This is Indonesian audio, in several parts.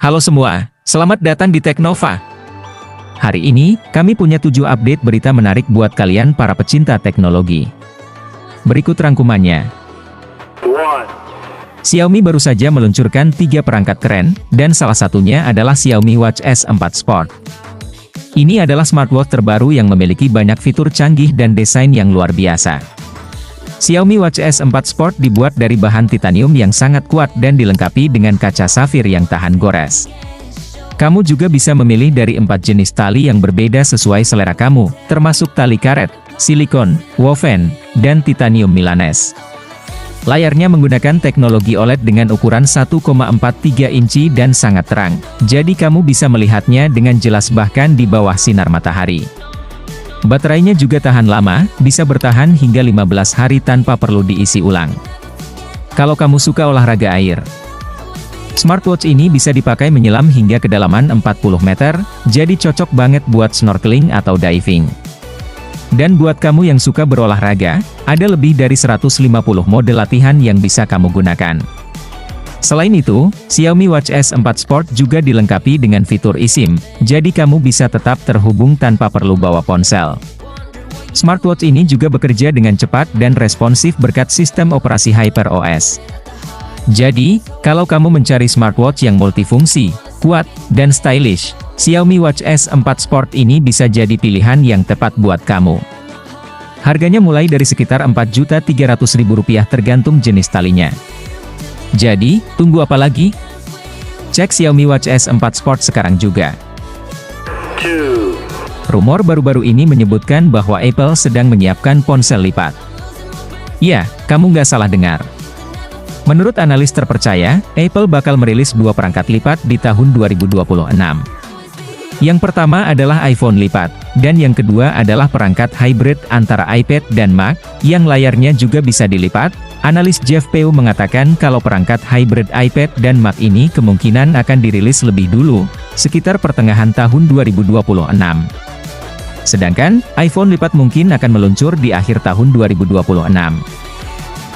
Halo semua, selamat datang di Teknova. Hari ini, kami punya 7 update berita menarik buat kalian para pecinta teknologi. Berikut rangkumannya. Xiaomi baru saja meluncurkan 3 perangkat keren, dan salah satunya adalah Xiaomi Watch S4 Sport. Ini adalah smartwatch terbaru yang memiliki banyak fitur canggih dan desain yang luar biasa. Xiaomi Watch S4 Sport dibuat dari bahan titanium yang sangat kuat dan dilengkapi dengan kaca safir yang tahan gores. Kamu juga bisa memilih dari 4 jenis tali yang berbeda sesuai selera kamu, termasuk tali karet, silikon, woven, dan titanium Milanese. Layarnya menggunakan teknologi OLED dengan ukuran 1,43 inci dan sangat terang, jadi kamu bisa melihatnya dengan jelas bahkan di bawah sinar matahari. Baterainya juga tahan lama, bisa bertahan hingga 15 hari tanpa perlu diisi ulang. Kalau kamu suka olahraga air, smartwatch ini bisa dipakai menyelam hingga kedalaman 40 meter, jadi cocok banget buat snorkeling atau diving. Dan buat kamu yang suka berolahraga, ada lebih dari 150 mode latihan yang bisa kamu gunakan. Selain itu, Xiaomi Watch S4 Sport juga dilengkapi dengan fitur eSIM, jadi kamu bisa tetap terhubung tanpa perlu bawa ponsel. Smartwatch ini juga bekerja dengan cepat dan responsif berkat sistem operasi HyperOS. Jadi, kalau kamu mencari smartwatch yang multifungsi, kuat, dan stylish, Xiaomi Watch S4 Sport ini bisa jadi pilihan yang tepat buat kamu. Harganya mulai dari sekitar Rp4.300.000 tergantung jenis talinya. Jadi, tunggu apa lagi? Cek Xiaomi Watch S4 Sport sekarang juga. Rumor baru-baru ini menyebutkan bahwa Apple sedang menyiapkan ponsel lipat. Ya, kamu nggak salah dengar. Menurut analis terpercaya, Apple bakal merilis 2 perangkat lipat di tahun 2026. Yang pertama adalah iPhone lipat, dan yang kedua adalah perangkat hybrid antara iPad dan Mac, yang layarnya juga bisa dilipat. Analis Jeff Peu mengatakan kalau perangkat hybrid iPad dan Mac ini kemungkinan akan dirilis lebih dulu, sekitar pertengahan tahun 2026. Sedangkan, iPhone lipat mungkin akan meluncur di akhir tahun 2026.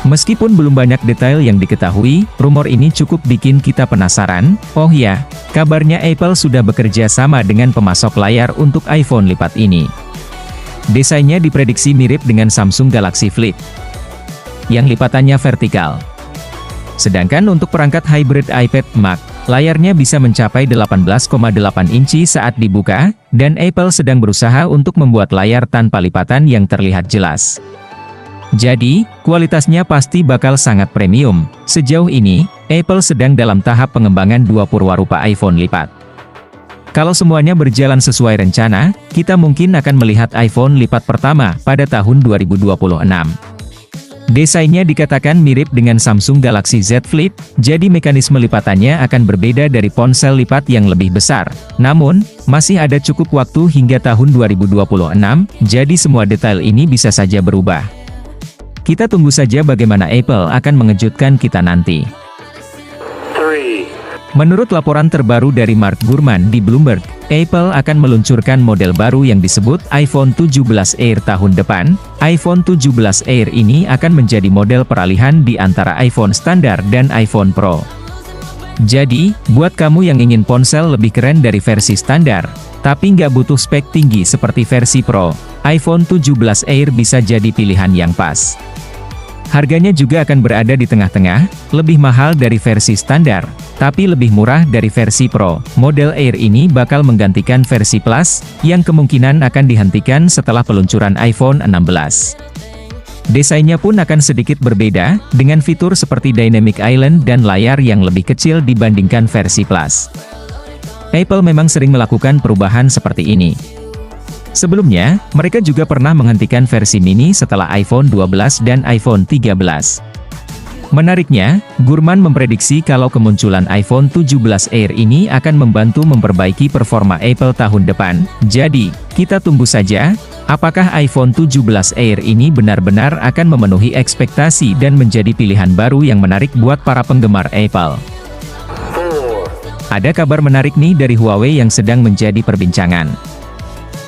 Meskipun belum banyak detail yang diketahui, rumor ini cukup bikin kita penasaran. Oh ya, kabarnya Apple sudah bekerja sama dengan pemasok layar untuk iPhone lipat ini. Desainnya diprediksi mirip dengan Samsung Galaxy Flip, yang lipatannya vertikal. Sedangkan untuk perangkat hybrid iPad Mac, layarnya bisa mencapai 18,8 inci saat dibuka, dan Apple sedang berusaha untuk membuat layar tanpa lipatan yang terlihat jelas. Jadi, kualitasnya pasti bakal sangat premium. Sejauh ini, Apple sedang dalam tahap pengembangan 2 purwarupa iPhone lipat. Kalau semuanya berjalan sesuai rencana, kita mungkin akan melihat iPhone lipat pertama pada tahun 2026. Desainnya dikatakan mirip dengan Samsung Galaxy Z Flip, jadi mekanisme lipatannya akan berbeda dari ponsel lipat yang lebih besar. Namun, masih ada cukup waktu hingga tahun 2026, jadi semua detail ini bisa saja berubah. Kita tunggu saja bagaimana Apple akan mengejutkan kita nanti. Menurut laporan terbaru dari Mark Gurman di Bloomberg, Apple akan meluncurkan model baru yang disebut iPhone 17 Air tahun depan. iPhone 17 Air ini akan menjadi model peralihan di antara iPhone standar dan iPhone Pro. Jadi, buat kamu yang ingin ponsel lebih keren dari versi standar, tapi nggak butuh spek tinggi seperti versi Pro, iPhone 17 Air bisa jadi pilihan yang pas. Harganya juga akan berada di tengah-tengah, lebih mahal dari versi standar, tapi lebih murah dari versi Pro. Model Air ini bakal menggantikan versi Plus, yang kemungkinan akan dihentikan setelah peluncuran iPhone 16. Desainnya pun akan sedikit berbeda, dengan fitur seperti Dynamic Island dan layar yang lebih kecil dibandingkan versi Plus. Apple memang sering melakukan perubahan seperti ini. Sebelumnya, mereka juga pernah menghentikan versi mini setelah iPhone 12 dan iPhone 13. Menariknya, Gurman memprediksi kalau kemunculan iPhone 17 Air ini akan membantu memperbaiki performa Apple tahun depan. Jadi, kita tunggu saja, apakah iPhone 17 Air ini benar-benar akan memenuhi ekspektasi dan menjadi pilihan baru yang menarik buat para penggemar Apple. Ada kabar menarik nih dari Huawei yang sedang menjadi perbincangan.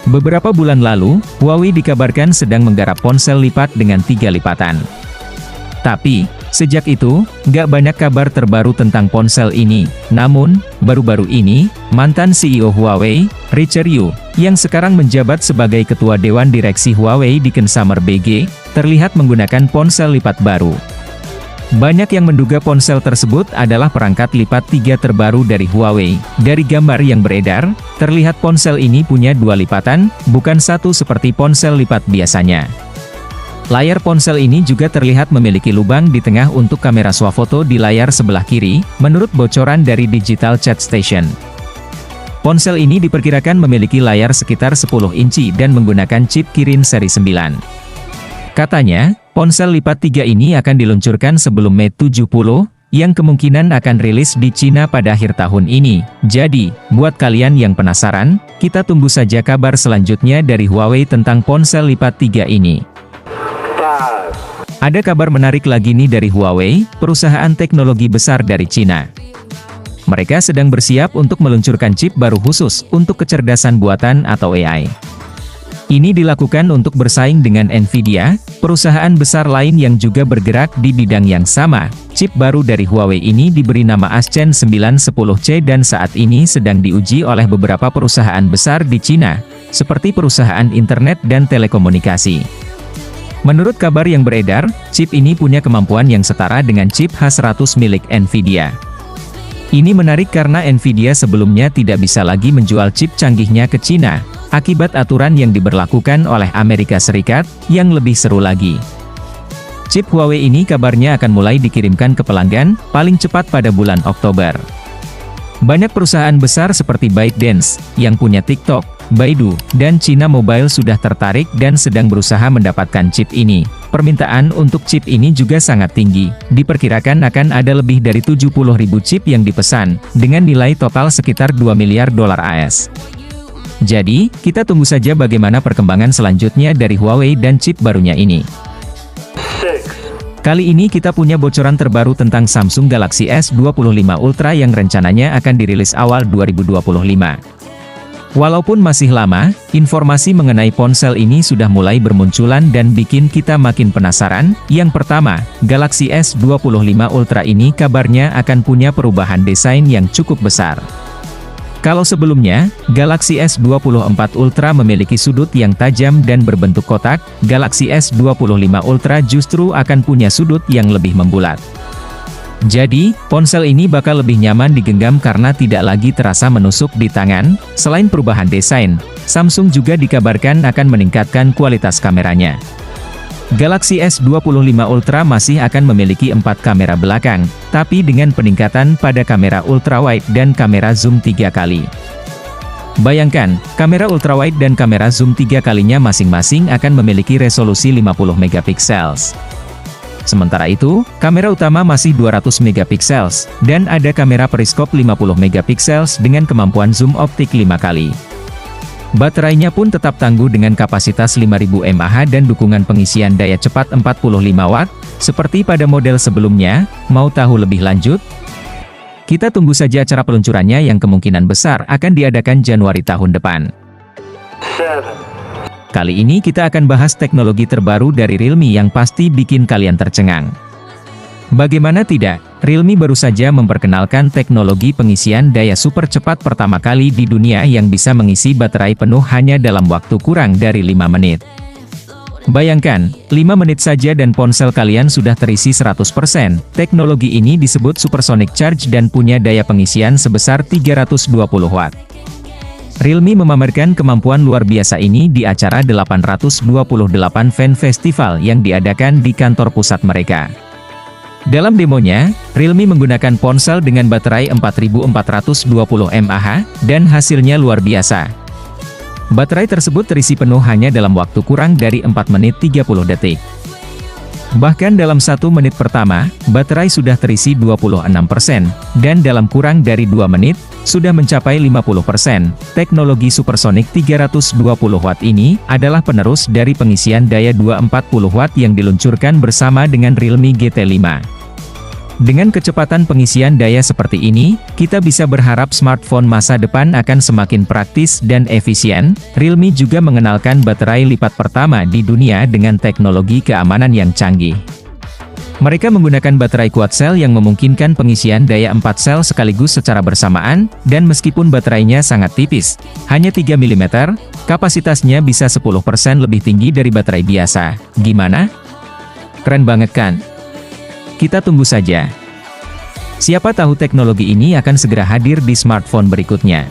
Beberapa bulan lalu, Huawei dikabarkan sedang menggarap ponsel lipat dengan 3 lipatan. Tapi, Sejak itu, nggak banyak kabar terbaru tentang ponsel ini. Namun, baru-baru ini, mantan CEO Huawei, Richard Yu, yang sekarang menjabat sebagai Ketua Dewan Direksi Huawei di Consumer BG, terlihat menggunakan ponsel lipat baru. Banyak yang menduga ponsel tersebut adalah perangkat lipat 3 terbaru dari Huawei. Dari gambar yang beredar, terlihat ponsel ini punya 2 lipatan, bukan satu seperti ponsel lipat biasanya. Layar ponsel ini juga terlihat memiliki lubang di tengah untuk kamera swafoto di layar sebelah kiri, menurut bocoran dari Digital Chat Station. Ponsel ini diperkirakan memiliki layar sekitar 10 inci dan menggunakan chip Kirin seri 9. Katanya, ponsel lipat 3 ini akan diluncurkan sebelum Mate 70, yang kemungkinan akan rilis di Cina pada akhir tahun ini. Jadi, buat kalian yang penasaran, kita tunggu saja kabar selanjutnya dari Huawei tentang ponsel lipat 3 ini. Ada kabar menarik lagi nih dari Huawei, perusahaan teknologi besar dari Cina. Mereka sedang bersiap untuk meluncurkan chip baru khusus untuk kecerdasan buatan atau AI. Ini dilakukan untuk bersaing dengan Nvidia, perusahaan besar lain yang juga bergerak di bidang yang sama. Chip baru dari Huawei ini diberi nama Ascend 910C dan saat ini sedang diuji oleh beberapa perusahaan besar di Cina, seperti perusahaan internet dan telekomunikasi. Menurut kabar yang beredar, chip ini punya kemampuan yang setara dengan chip H100 milik Nvidia. Ini menarik karena Nvidia sebelumnya tidak bisa lagi menjual chip canggihnya ke Cina, akibat aturan yang diberlakukan oleh Amerika Serikat, yang lebih seru lagi. Chip Huawei ini kabarnya akan mulai dikirimkan ke pelanggan, paling cepat pada bulan Oktober. Banyak perusahaan besar seperti ByteDance, yang punya TikTok, Baidu, dan China Mobile sudah tertarik dan sedang berusaha mendapatkan chip ini. Permintaan untuk chip ini juga sangat tinggi, diperkirakan akan ada lebih dari 70.000 chip yang dipesan, dengan nilai total sekitar 2 miliar dolar AS. Jadi, kita tunggu saja bagaimana perkembangan selanjutnya dari Huawei dan chip barunya ini. Kali ini kita punya bocoran terbaru tentang Samsung Galaxy S25 Ultra yang rencananya akan dirilis awal 2025. Walaupun masih lama, informasi mengenai ponsel ini sudah mulai bermunculan dan bikin kita makin penasaran. Yang pertama, Galaxy S25 Ultra ini kabarnya akan punya perubahan desain yang cukup besar. Kalau sebelumnya, Galaxy S24 Ultra memiliki sudut yang tajam dan berbentuk kotak, Galaxy S25 Ultra justru akan punya sudut yang lebih membulat. Jadi, ponsel ini bakal lebih nyaman digenggam karena tidak lagi terasa menusuk di tangan. Selain perubahan desain, Samsung juga dikabarkan akan meningkatkan kualitas kameranya. Galaxy S25 Ultra masih akan memiliki 4 kamera belakang, tapi dengan peningkatan pada kamera ultrawide dan kamera zoom 3 kali. Bayangkan, kamera ultrawide dan kamera zoom 3 kalinya masing-masing akan memiliki resolusi 50 megapiksel. Sementara itu, kamera utama masih 200 megapiksel, dan ada kamera periskop 50 megapiksel dengan kemampuan zoom optik 5 kali. Baterainya pun tetap tangguh dengan kapasitas 5000 mAh dan dukungan pengisian daya cepat 45 Watt, seperti pada model sebelumnya. Mau tahu lebih lanjut? Kita tunggu saja acara peluncurannya yang kemungkinan besar akan diadakan Januari tahun depan. Kali ini kita akan bahas teknologi terbaru dari Realme yang pasti bikin kalian tercengang. Bagaimana tidak, Realme baru saja memperkenalkan teknologi pengisian daya super cepat pertama kali di dunia yang bisa mengisi baterai penuh hanya dalam waktu kurang dari 5 menit. Bayangkan, 5 menit saja dan ponsel kalian sudah terisi 100%. Teknologi ini disebut Supersonic Charge dan punya daya pengisian sebesar 320 Watt. Realme memamerkan kemampuan luar biasa ini di acara 828 Fan Festival yang diadakan di kantor pusat mereka. Dalam demonya, Realme menggunakan ponsel dengan baterai 4420 mAh, dan hasilnya luar biasa. Baterai tersebut terisi penuh hanya dalam waktu kurang dari 4 menit 30 detik. Bahkan dalam 1 menit pertama, baterai sudah terisi 26%, dan dalam kurang dari 2 menit, sudah mencapai 50%. Teknologi Supersonic 320 Watt ini, adalah penerus dari pengisian daya 240 Watt yang diluncurkan bersama dengan Realme GT 5. Dengan kecepatan pengisian daya seperti ini, kita bisa berharap smartphone masa depan akan semakin praktis dan efisien. Realme juga mengenalkan baterai lipat pertama di dunia dengan teknologi keamanan yang canggih. Mereka menggunakan baterai quad cell yang memungkinkan pengisian daya 4 sel sekaligus secara bersamaan, dan meskipun baterainya sangat tipis, hanya 3 mm, kapasitasnya bisa 10% lebih tinggi dari baterai biasa. Gimana? Keren banget kan? Kita tunggu saja. Siapa tahu teknologi ini akan segera hadir di smartphone berikutnya.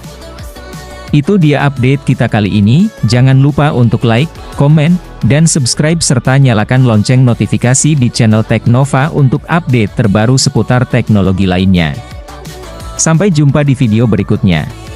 Itu dia update kita kali ini, jangan lupa untuk like, komen, dan subscribe serta nyalakan lonceng notifikasi di channel Teknova untuk update terbaru seputar teknologi lainnya. Sampai jumpa di video berikutnya.